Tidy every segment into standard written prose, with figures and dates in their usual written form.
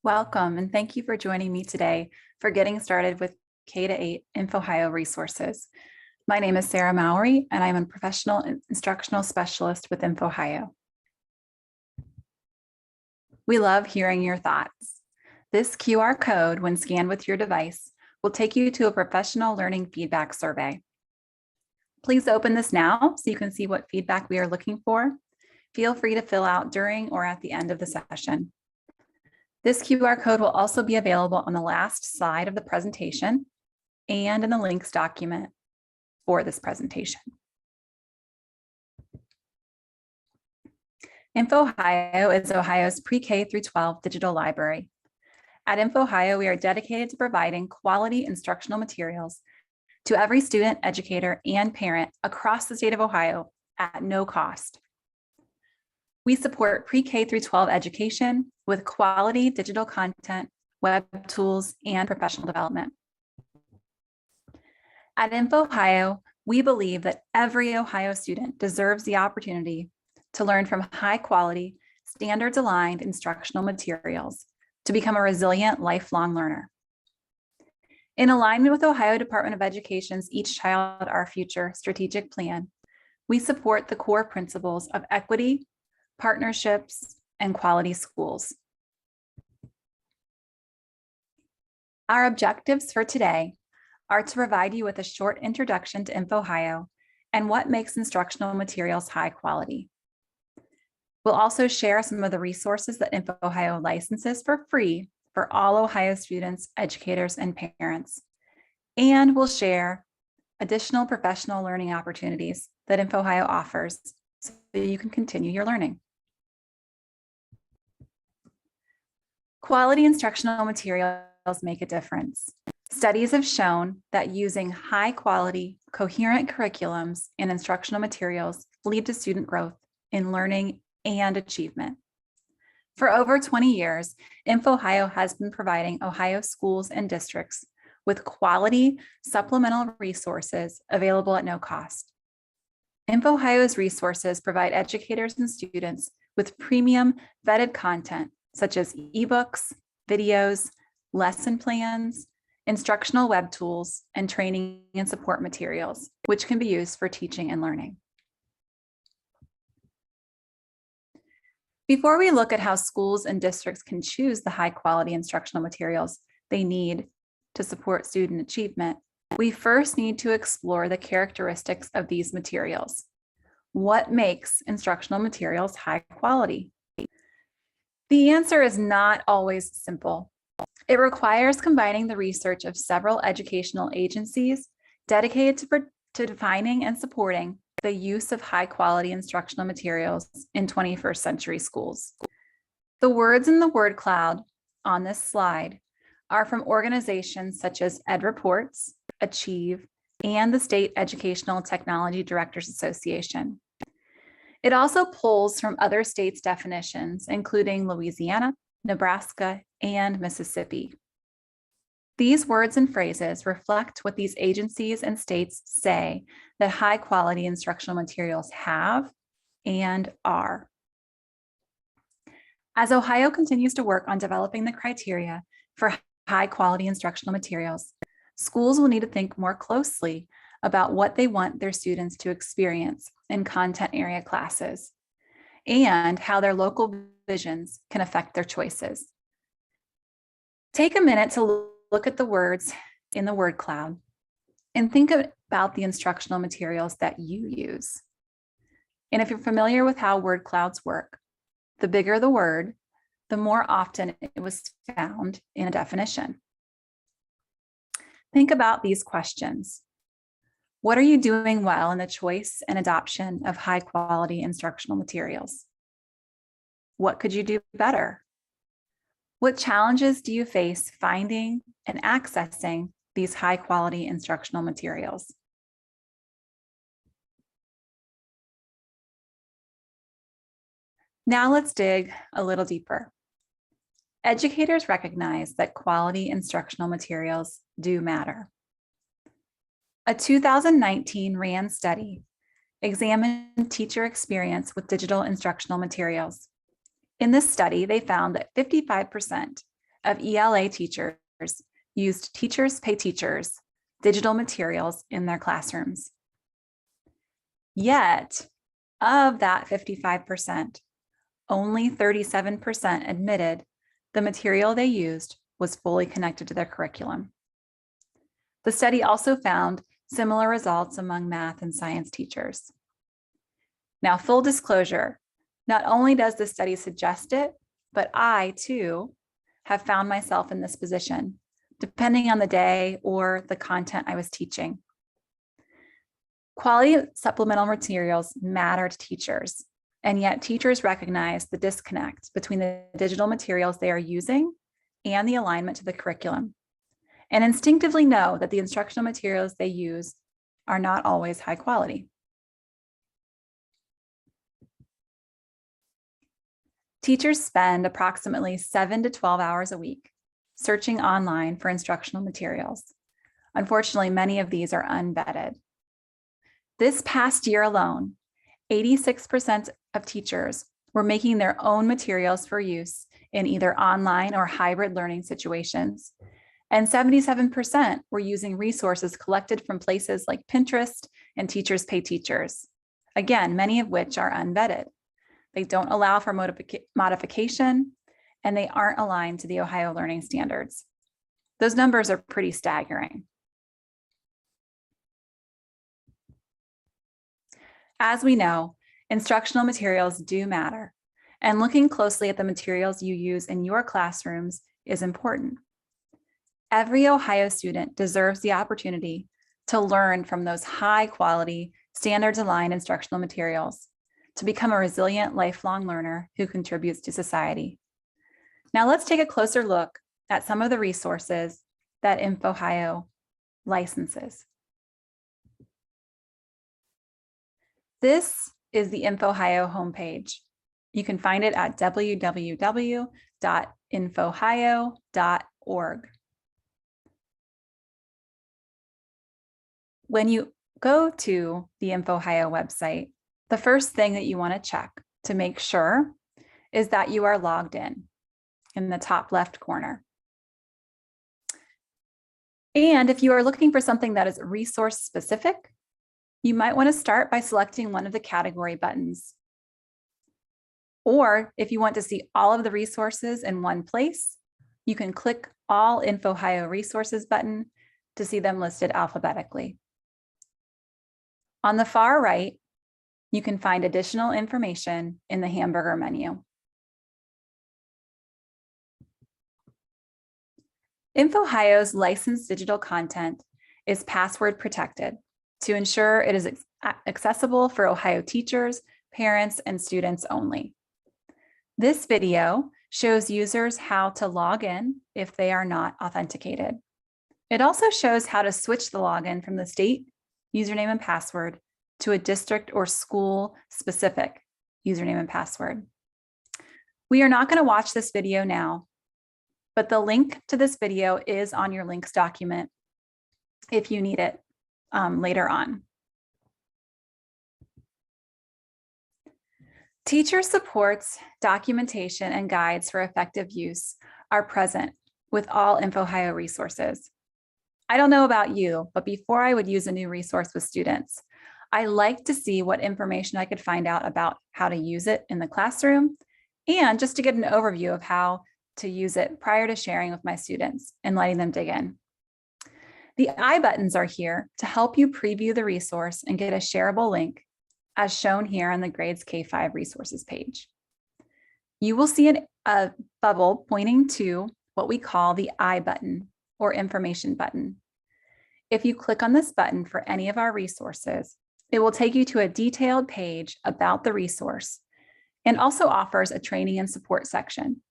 Welcome, and thank you for joining me today for getting started with K-8 INFOhio resources. My name is Sarah Mowry, and I'm a professional instructional specialist with INFOhio. We love hearing your thoughts. This QR code, when scanned with your device, will take you to a professional learning feedback survey. Please open this now so you can see what feedback we are looking for. Feel free to fill out during or at the end of the session. This QR code will also be available on the last slide of the presentation and in the links document for this presentation. INFOhio is Ohio's pre-K through 12 digital library. At INFOhio, we are dedicated to providing quality instructional materials to every student, educator, and parent across the state of Ohio at no cost. We support pre-K through 12 education with quality digital content, web tools, and professional development. At INFOhio, we believe that every Ohio student deserves the opportunity to learn from high-quality, standards-aligned instructional materials to become a resilient, lifelong learner. In alignment with Ohio Department of Education's Each Child, Our Future strategic plan, we support the core principles of equity, partnerships, and quality schools. Our objectives for today are to provide you with a short introduction to INFOhio and what makes instructional materials high quality. We'll also share some of the resources that INFOhio licenses for free for all Ohio students, educators, and parents. And we'll share additional professional learning opportunities that INFOhio offers so you can continue your learning. Quality instructional materials make a difference. Studies have shown that using high quality, coherent curriculums and instructional materials lead to student growth in learning and achievement. For over 20 years, INFOhio has been providing Ohio schools and districts with quality supplemental resources available at no cost. INFOhio's resources provide educators and students with premium vetted content such as ebooks, videos, lesson plans, instructional web tools, and training and support materials, which can be used for teaching and learning. Before we look at how schools and districts can choose the high quality instructional materials they need to support student achievement, we first need to explore the characteristics of these materials. What makes instructional materials high quality? The answer is not always simple. It requires combining the research of several educational agencies dedicated to defining and supporting the use of high-quality instructional materials in 21st century schools. The words in the word cloud on this slide are from organizations such as EdReports, Achieve, and the State Educational Technology Directors Association. It also pulls from other states' definitions, including Louisiana, Nebraska, and Mississippi. These words and phrases reflect what these agencies and states say that high-quality instructional materials have and are. As Ohio continues to work on developing the criteria for high-quality instructional materials, schools will need to think more closely about what they want their students to experience in content area classes and how their local visions can affect their choices. Take a minute to look at the words in the word cloud and think about the instructional materials that you use. And if you're familiar with how word clouds work, the bigger the word, the more often it was found in a definition. Think about these questions. What are you doing well in the choice and adoption of high quality instructional materials? What could you do better? What challenges do you face finding and accessing these high quality instructional materials? Now let's dig a little deeper. Educators recognize that quality instructional materials do matter. A 2019 RAND study examined teacher experience with digital instructional materials. In this study, they found that 55% of ELA teachers used Teachers Pay Teachers digital materials in their classrooms. Yet, of that 55%, only 37% admitted the material they used was fully connected to their curriculum. The study also found similar results among math and science teachers. Now, full disclosure, not only does this study suggest it, but I too have found myself in this position, depending on the day or the content I was teaching. Quality supplemental materials matter to teachers, and yet teachers recognize the disconnect between the digital materials they are using and the alignment to the curriculum, and instinctively know that the instructional materials they use are not always high quality. Teachers spend approximately 7 to 12 hours a week searching online for instructional materials. Unfortunately, many of these are unvetted. This past year alone, 86% of teachers were making their own materials for use in either online or hybrid learning situations. And 77% were using resources collected from places like Pinterest and Teachers Pay Teachers. Again, many of which are unvetted. They don't allow for modification, and they aren't aligned to the Ohio learning standards. Those numbers are pretty staggering. As we know, instructional materials do matter, and looking closely at the materials you use in your classrooms is important. Every Ohio student deserves the opportunity to learn from those high-quality, standards-aligned instructional materials to become a resilient, lifelong learner who contributes to society. Now let's take a closer look at some of the resources that INFOhio licenses. This is the INFOhio homepage. You can find it at www.infohio.org. When you go to the INFOhio website, the first thing that you want to check to make sure is that you are logged in the top left corner. And if you are looking for something that is resource specific, you might want to start by selecting one of the category buttons. Or if you want to see all of the resources in one place, you can click All INFOhio Resources button to see them listed alphabetically. On the far right, you can find additional information in the hamburger menu. INFOhio's licensed digital content is password protected to ensure it is accessible for Ohio teachers, parents, and students only. This video shows users how to log in if they are not authenticated. It also shows how to switch the login from the state username and password to a district or school specific username and password. We are not going to watch this video now, but the link to this video is on your links document if you need it later on. Teacher supports, documentation, and guides for effective use are present with all INFOhio resources. I don't know about you, but before I would use a new resource with students, I like to see what information I could find out about how to use it in the classroom and just to get an overview of how to use it prior to sharing with my students and letting them dig in. The I buttons are here to help you preview the resource and get a shareable link as shown here on the Grades K-5 resources page. You will see a bubble pointing to what we call the I button or information button. If you click on this button for any of our resources, it will take you to a detailed page about the resource and also offers a training and support section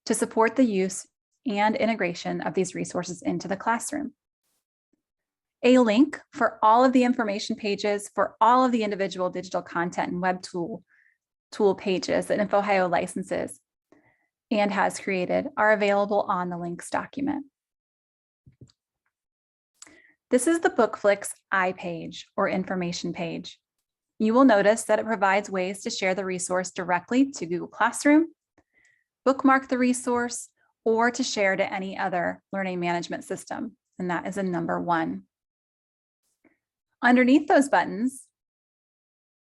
to support the use and integration of these resources into the classroom. A link for all of the information pages for all of the individual digital content and web tool pages that INFOhio licenses and has created are available on the links document. This is the BookFlix I page or information page. You will notice that it provides ways to share the resource directly to Google Classroom, bookmark the resource, or to share to any other learning management system, and that is a number 1. Underneath those buttons,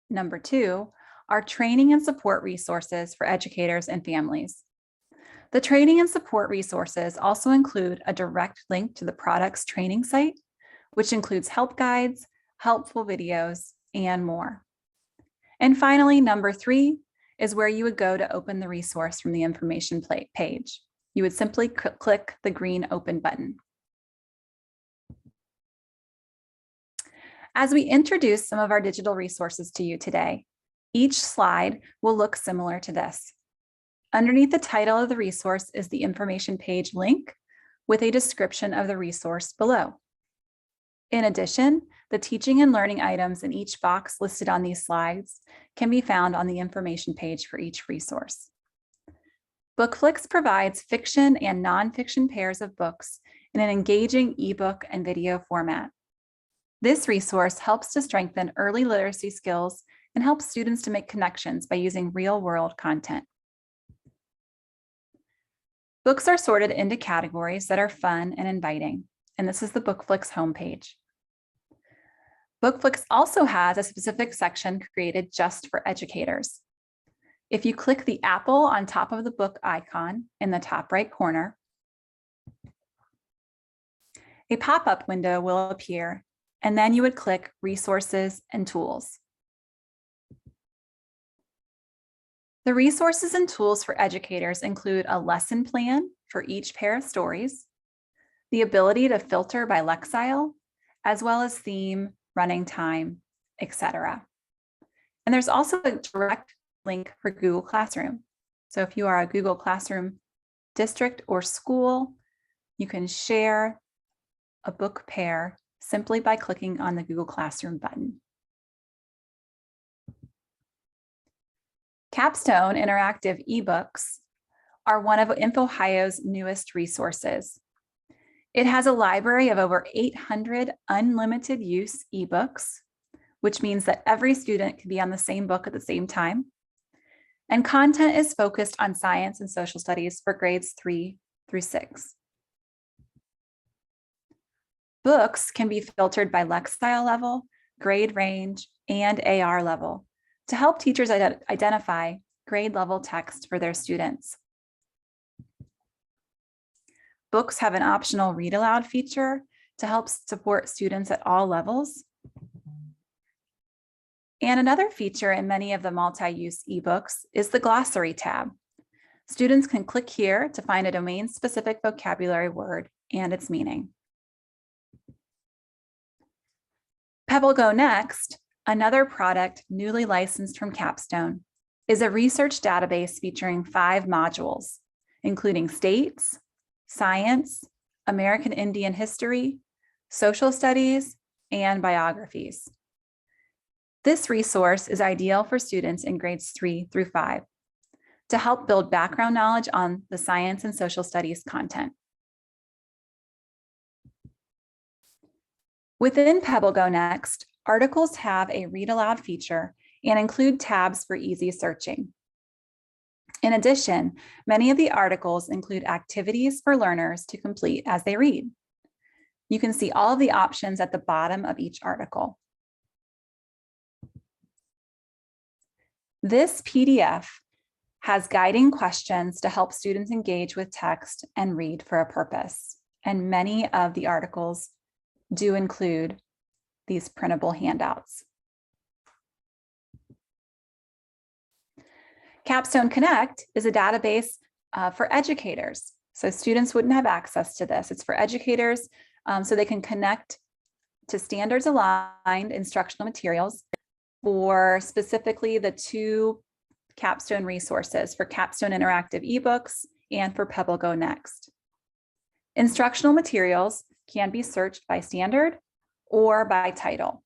number 2, are training and support resources for educators and families. The training and support resources also include a direct link to the product's training site, which includes help guides, helpful videos, and more. And finally, number 3 is where you would go to open the resource from the information page. You would simply click the green open button. As we introduce some of our digital resources to you today, each slide will look similar to this. Underneath the title of the resource is the information page link with a description of the resource below. In addition, the teaching and learning items in each box listed on these slides can be found on the information page for each resource. BookFlix provides fiction and nonfiction pairs of books in an engaging ebook and video format. This resource helps to strengthen early literacy skills and helps students to make connections by using real-world content. Books are sorted into categories that are fun and inviting, and this is the BookFlix homepage. BookFlix also has a specific section created just for educators. If you click the apple on top of the book icon in the top right corner, a pop-up window will appear, and then you would click Resources and Tools. The resources and tools for educators include a lesson plan for each pair of stories, the ability to filter by Lexile, as well as theme, running time, etc. And there's also a direct link for Google Classroom. So if you are a Google Classroom district or school, you can share a book pair simply by clicking on the Google Classroom button. Capstone interactive ebooks are one of INFOhio's newest resources. It has a library of over 800 unlimited use ebooks, which means that every student can be on the same book at the same time. And content is focused on science and social studies for grades 3 through 6. Books can be filtered by Lexile level, grade range, and AR level to help teachers identify grade level text for their students. Books have an optional read aloud feature to help support students at all levels. And another feature in many of the multi-use ebooks is the glossary tab. Students can click here to find a domain-specific vocabulary word and its meaning. Pebble Go Next, another product newly licensed from Capstone, is a research database featuring 5 modules, including states, science, American Indian history, social studies, and biographies. This resource is ideal for students in grades 3 through 5 to help build background knowledge on the science and social studies content. Within Pebble Go Next, articles have a read aloud feature and include tabs for easy searching. In addition, many of the articles include activities for learners to complete as they read. You can see all of the options at the bottom of each article. This PDF has guiding questions to help students engage with text and read for a purpose. And many of the articles do include these printable handouts. Capstone Connect is a database for educators. So students wouldn't have access to this. It's for educators so they can connect to standards aligned instructional materials for specifically the 2 Capstone resources for Capstone Interactive eBooks and for Pebble Go Next. Instructional materials can be searched by standard or by title.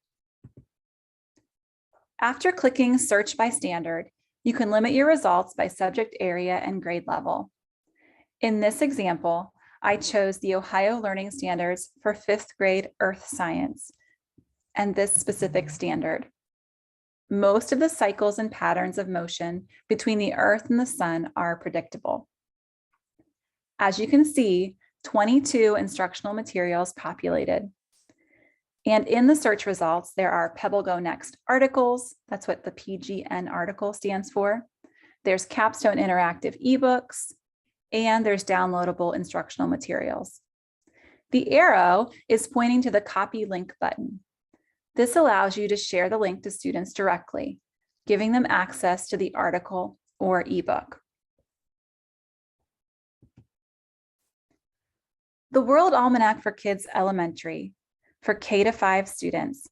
After clicking Search by Standard, you can limit your results by subject area and grade level. In this example, I chose the Ohio Learning Standards for 5th grade Earth Science and this specific standard. Most of the cycles and patterns of motion between the Earth and the Sun are predictable. As you can see, 22 instructional materials populated. And in the search results, there are Pebble Go Next articles. That's what the PGN article stands for. There's Capstone Interactive eBooks, and there's downloadable instructional materials. The arrow is pointing to the copy link button. This allows you to share the link to students directly, giving them access to the article or ebook. The World Almanac for Kids Elementary for K-5 students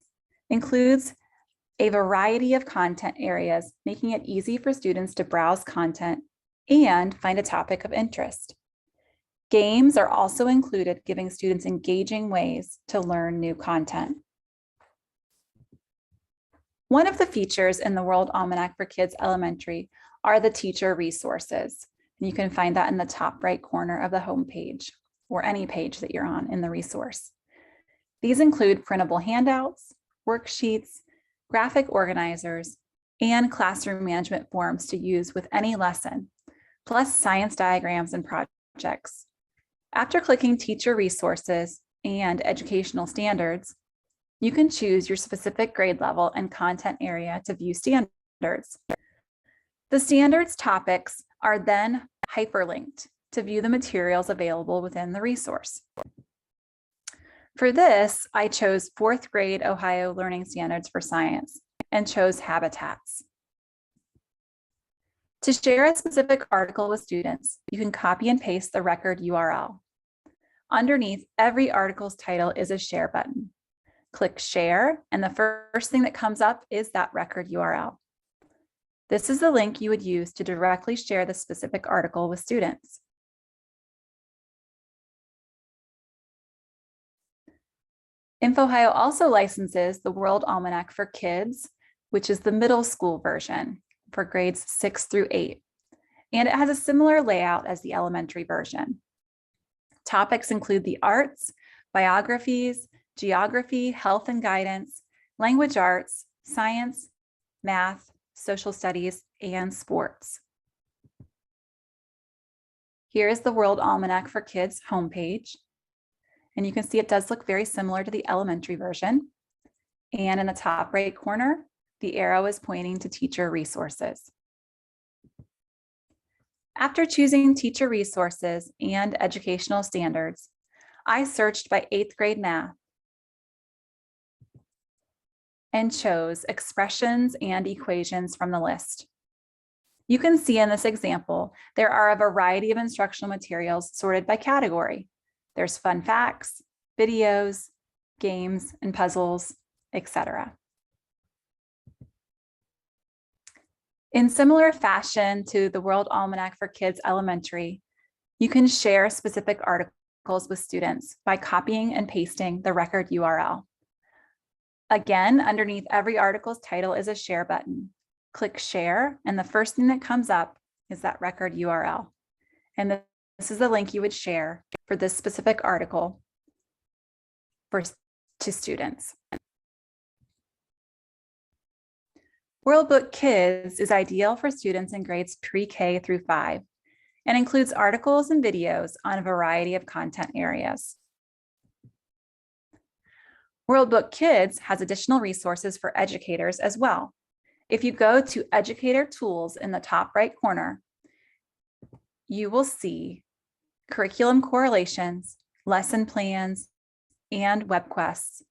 includes a variety of content areas, making it easy for students to browse content and find a topic of interest. Games are also included, giving students engaging ways to learn new content. One of the features in the World Almanac for Kids Elementary are the teacher resources. And you can find that in the top right corner of the home page or any page that you're on in the resource. These include printable handouts, worksheets, graphic organizers, and classroom management forms to use with any lesson, plus science diagrams and projects. After clicking Teacher Resources and Educational Standards, you can choose your specific grade level and content area to view standards. The standards topics are then hyperlinked to view the materials available within the resource. For this, I chose 4th grade Ohio Learning Standards for Science and chose habitats. To share a specific article with students, you can copy and paste the record URL. Underneath every article's title is a share button. Click share, and the first thing that comes up is that record URL. This is the link you would use to directly share the specific article with students. INFOhio also licenses the World Almanac for Kids, which is the middle school version for grades 6 through 8. And it has a similar layout as the elementary version. Topics include the arts, biographies, geography, health and guidance, language arts, science, math, social studies, and sports. Here is the World Almanac for Kids homepage. And you can see it does look very similar to the elementary version. And in the top right corner, the arrow is pointing to teacher resources. After choosing teacher resources and educational standards, I searched by 8th grade math and chose expressions and equations from the list. You can see in this example, there are a variety of instructional materials sorted by category. There's fun facts, videos, games, and puzzles, etc. In similar fashion to the World Almanac for Kids Elementary, you can share specific articles with students by copying and pasting the record URL. Again, underneath every article's title is a share button. Click share, and the first thing that comes up is that record URL. And this is the link you would share for this specific article to students. Worldbook Kids is ideal for students in grades pre-K through 5 and includes articles and videos on a variety of content areas. Worldbook Kids has additional resources for educators as well. If you go to Educator Tools in the top right corner, you will see curriculum correlations, lesson plans, and web quests.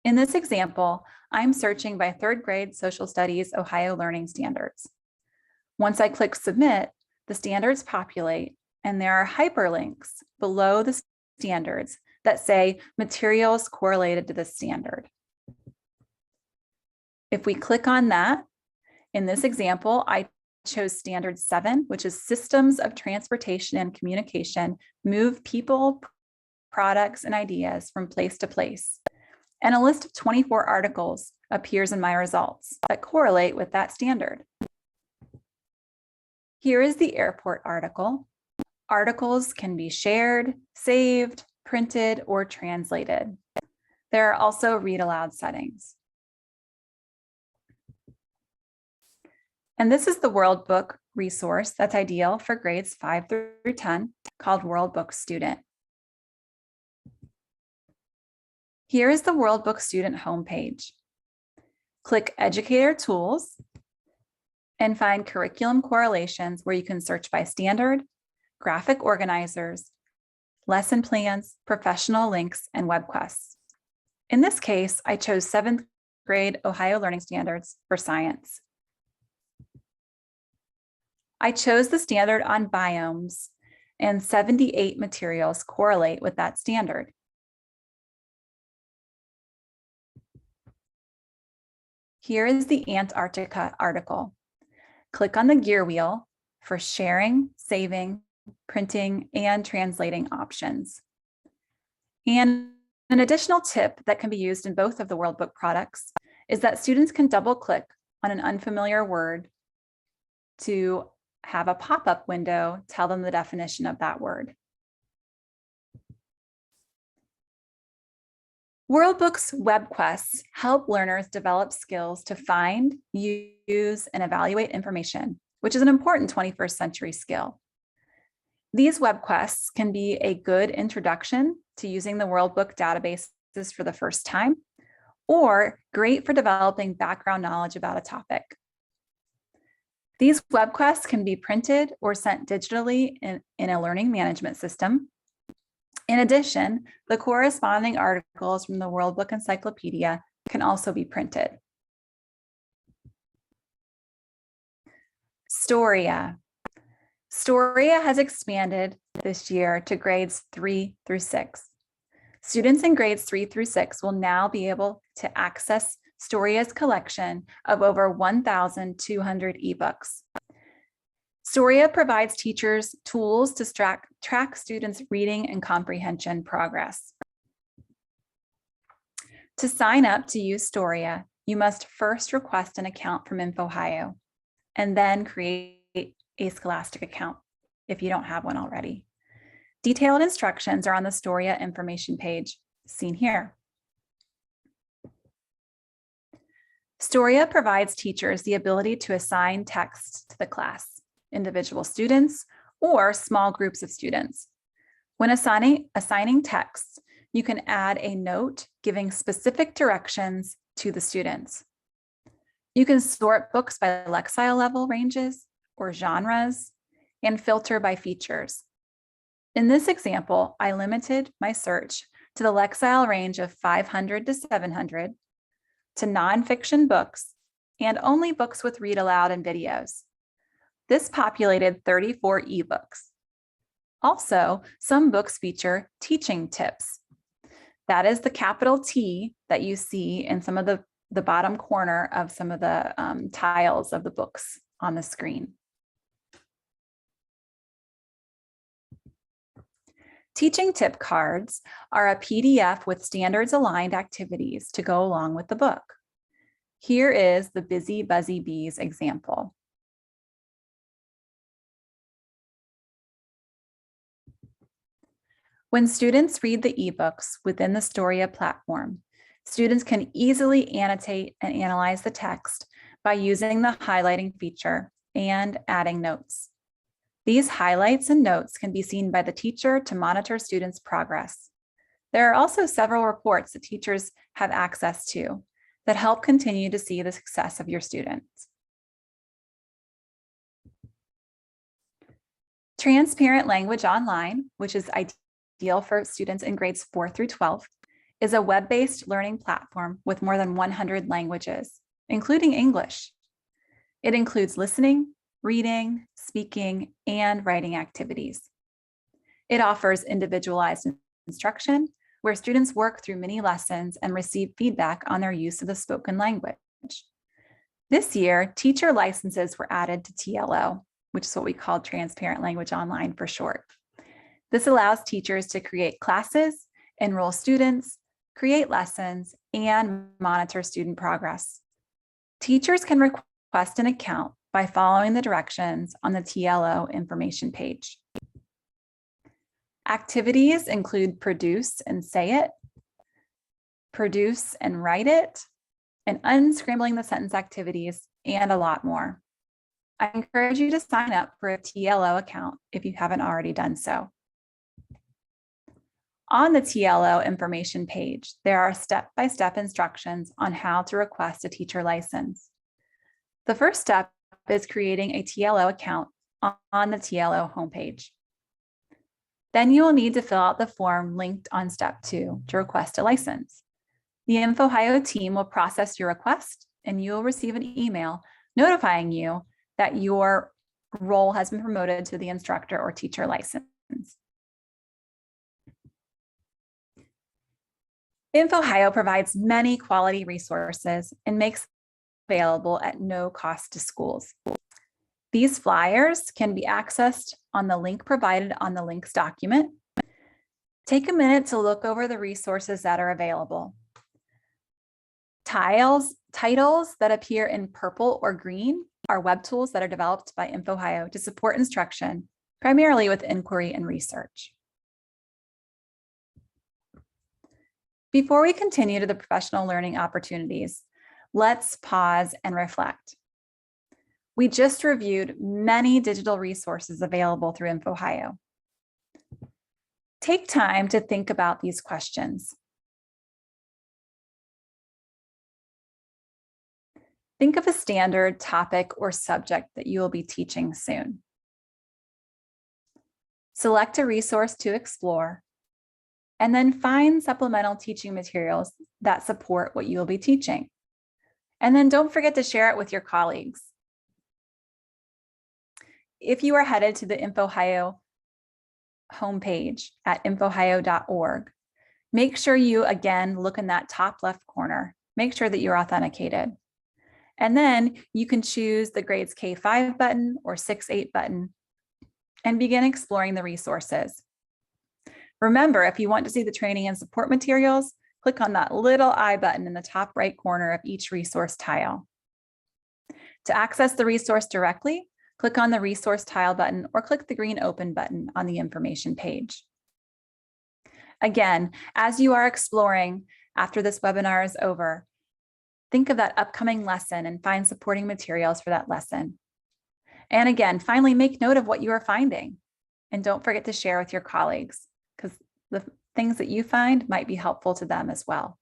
In this example, I'm searching by 3rd grade Social Studies Ohio Learning Standards. Once I click Submit, the standards populate, and there are hyperlinks below the standards that say materials correlated to this standard. If we click on that, in this example, I chose Standard 7, which is Systems of Transportation and Communication, move people, products, and ideas from place to place. And a list of 24 articles appears in my results that correlate with that standard. Here is the airport article. Articles can be shared, saved, printed, or translated. There are also read aloud settings. And this is the World Book resource that's ideal for grades 5 through 10 called World Book Student. Here is the World Book Student homepage. Click Educator Tools and find curriculum correlations where you can search by standard, graphic organizers, lesson plans, professional links, and web quests. In this case, I chose 7th grade Ohio Learning Standards for science. I chose the standard on biomes, and 78 materials correlate with that standard. Here is the Antarctica article. Click on the gear wheel for sharing, saving, printing, and translating options. And an additional tip that can be used in both of the World Book products is that students can double-click on an unfamiliar word to have a pop-up window tell them the definition of that word. WorldBook's web quests help learners develop skills to find, use, and evaluate information, which is an important 21st century skill. These web quests can be a good introduction to using the WorldBook databases for the first time, or great for developing background knowledge about a topic. These web quests can be printed or sent digitally in a learning management system. In addition, the corresponding articles from the World Book Encyclopedia can also be printed. Storia. Storia has expanded this year to grades 3 through 6. Students in grades 3 through 6 will now be able to access Storia's collection of over 1,200 ebooks. Storia provides teachers tools to track students' reading and comprehension progress. To sign up to use Storia, you must first request an account from INFOhio and then create a Scholastic account if you don't have one already. Detailed instructions are on the Storia information page, seen here. Storia provides teachers the ability to assign texts to the class, individual students, or small groups of students. When assigning texts, you can add a note giving specific directions to the students. You can sort books by Lexile level ranges or genres and filter by features. In this example, I limited my search to the Lexile range of 500 to 700, to nonfiction books, and only books with read aloud and videos. This populated 34 ebooks. Also, some books feature teaching tips. That is the capital T that you see in some of the bottom corner of some of the tiles of the books on the screen. Teaching tip cards are a PDF with standards aligned activities to go along with the book. Here is the Busy Buzzy Bees example. When students read the ebooks within the Storia platform, students can easily annotate and analyze the text by using the highlighting feature and adding notes. These highlights and notes can be seen by the teacher to monitor students' progress. There are also several reports that teachers have access to that help continue to see the success of your students. Transparent Language Online, which is ideal for students in grades 4 through 12, is a web-based learning platform with more than 100 languages, including English. It includes listening, reading, speaking, and writing activities. It offers individualized instruction where students work through mini lessons and receive feedback on their use of the spoken language. This year, teacher licenses were added to TLO, which is what we call Transparent Language Online for short. This allows teachers to create classes, enroll students, create lessons, and monitor student progress. Teachers can request an account by following the directions on the TLO information page. Activities include produce and say it, produce and write it, and unscrambling the sentence activities, and a lot more. I encourage you to sign up for a TLO account if you haven't already done so. On the TLO information page, there are step-by-step instructions on how to request a teacher license. The first step is creating a TLO account on the TLO homepage. Then you will need to fill out the form linked on step 2 to request a license. The INFOhio team will process your request, and you will receive an email notifying you that your role has been promoted to the instructor or teacher license. INFOhio provides many quality resources and makes them available at no cost to schools. These flyers can be accessed on the link provided on the links document. Take a minute to look over the resources that are available. Titles that appear in purple or green are web tools that are developed by INFOhio to support instruction, primarily with inquiry and research. Before we continue to the professional learning opportunities, let's pause and reflect. We just reviewed many digital resources available through INFOhio. Take time to think about these questions. Think of a standard topic or subject that you will be teaching soon. Select a resource to explore, and then find supplemental teaching materials that support what you will be teaching. And then don't forget to share it with your colleagues. If you are headed to the INFOhio homepage at infohio.org, make sure you again look in that top left corner. Make sure that you're authenticated. And then you can choose the grades K-5 button or 6-8 button and begin exploring the resources. Remember, if you want to see the training and support materials, click on that little I button in the top right corner of each resource tile. To access the resource directly, click on the resource tile button or click the green open button on the information page. Again, as you are exploring after this webinar is over, think of that upcoming lesson and find supporting materials for that lesson. And again, finally, make note of what you are finding. And don't forget to share with your colleagues, because the things that you find might be helpful to them as well.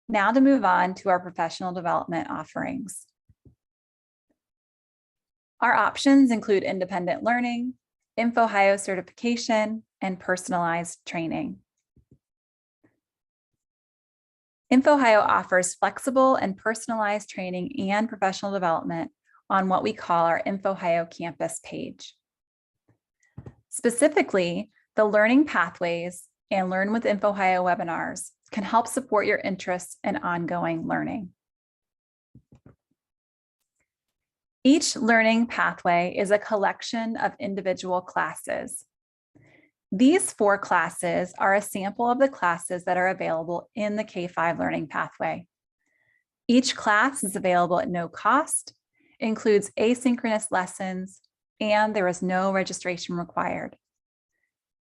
Now to move on to our professional development offerings. Our options include independent learning, INFOhio certification, and personalized training. INFOhio offers flexible and personalized training and professional development on what we call our INFOhio campus page. Specifically, the learning pathways and Learn with INFOhio webinars can help support your interests in ongoing learning. Each learning pathway is a collection of individual classes. These 4 classes are a sample of the classes that are available in the K-5 learning pathway. Each class is available at no cost, includes asynchronous lessons, and there is no registration required.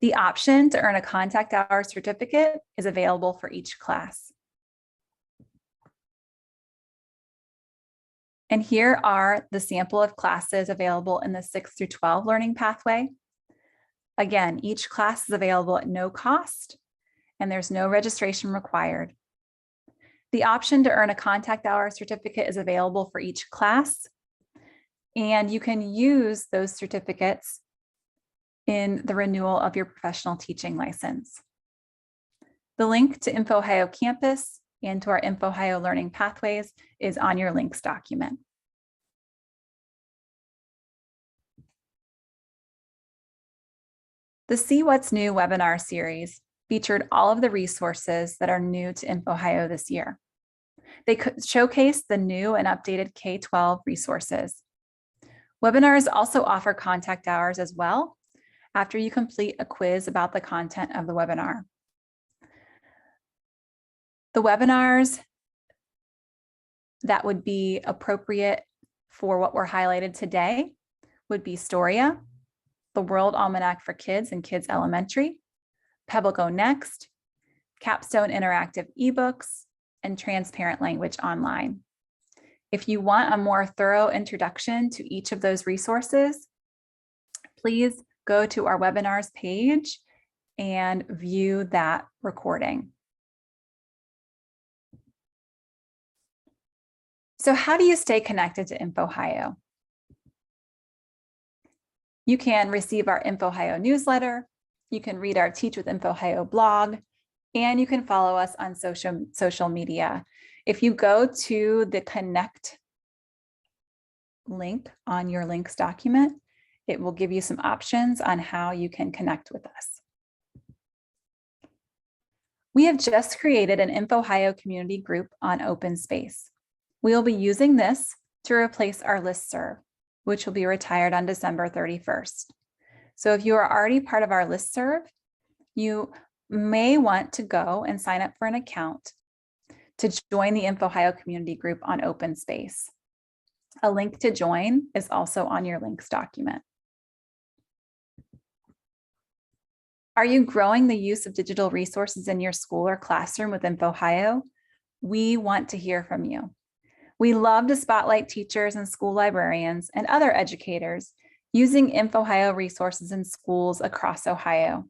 The option to earn a contact hour certificate is available for each class. And here are the sample of classes available in the 6 through 12 learning pathway. Again, each class is available at no cost, and there's no registration required. The option to earn a contact hour certificate is available for each class, and you can use those certificates in the renewal of your professional teaching license. The link to INFOhio Campus and to our INFOhio Learning Pathways is on your links document. The See What's New webinar series featured all of the resources that are new to INFOhio this year. They showcase the new and updated K-12 resources. Webinars also offer contact hours as well after you complete a quiz about the content of the webinar. The webinars that would be appropriate for what were highlighted today would be Storia, the World Almanac for Kids and Kids Elementary, Pebble Go Next, Capstone Interactive eBooks, and Transparent Language Online. If you want a more thorough introduction to each of those resources, please go to our webinars page and view that recording. So how do you stay connected to INFOhio? You can receive our INFOhio newsletter, you can read our Teach with INFOhio blog, and you can follow us on social media. If you go to the Connect link on your links document, it will give you some options on how you can connect with us. We have just created an INFOhio community group on OpenSpace. We will be using this to replace our listserv, which will be retired on December 31st. So if you are already part of our listserv, you may want to go and sign up for an account to join the INFOhio community group on OpenSpace. A link to join is also on your links document. Are you growing the use of digital resources in your school or classroom with INFOhio? We want to hear from you. We love to spotlight teachers and school librarians and other educators using INFOhio resources in schools across Ohio.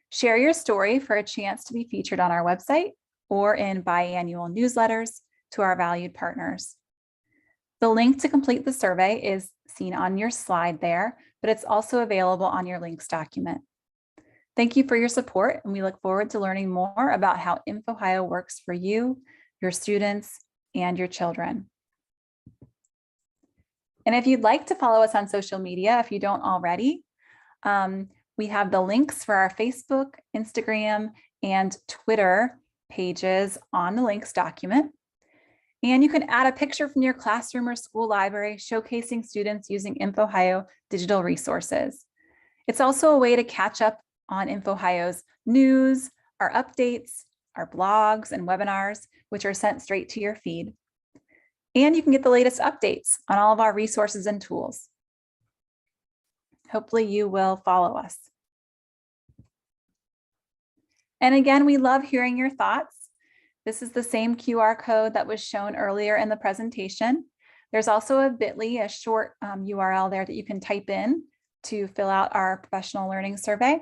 Share your story for a chance to be featured on our website or in biannual newsletters to our valued partners. The link to complete the survey is seen on your slide there, but it's also available on your links document. Thank you for your support, and we look forward to learning more about how INFOhio works for you, your students, and your children. And if you'd like to follow us on social media, if you don't already, we have the links for our Facebook, Instagram, and Twitter pages on the links document. And you can add a picture from your classroom or school library showcasing students using INFOhio digital resources. It's also a way to catch up on INFOhio's news, our updates, our blogs and webinars, which are sent straight to your feed. And you can get the latest updates on all of our resources and tools. Hopefully you will follow us. And again, we love hearing your thoughts. This is the same QR code that was shown earlier in the presentation. There's also a bit.ly, a short URL there that you can type in to fill out our professional learning survey.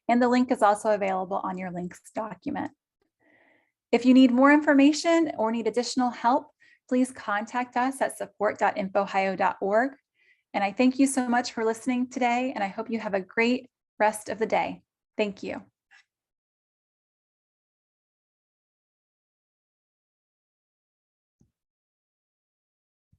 And the link is also available on your links document. If you need more information or need additional help, please contact us at support.infohio.org. And I thank you so much for listening today, and I hope you have a great rest of the day. Thank you.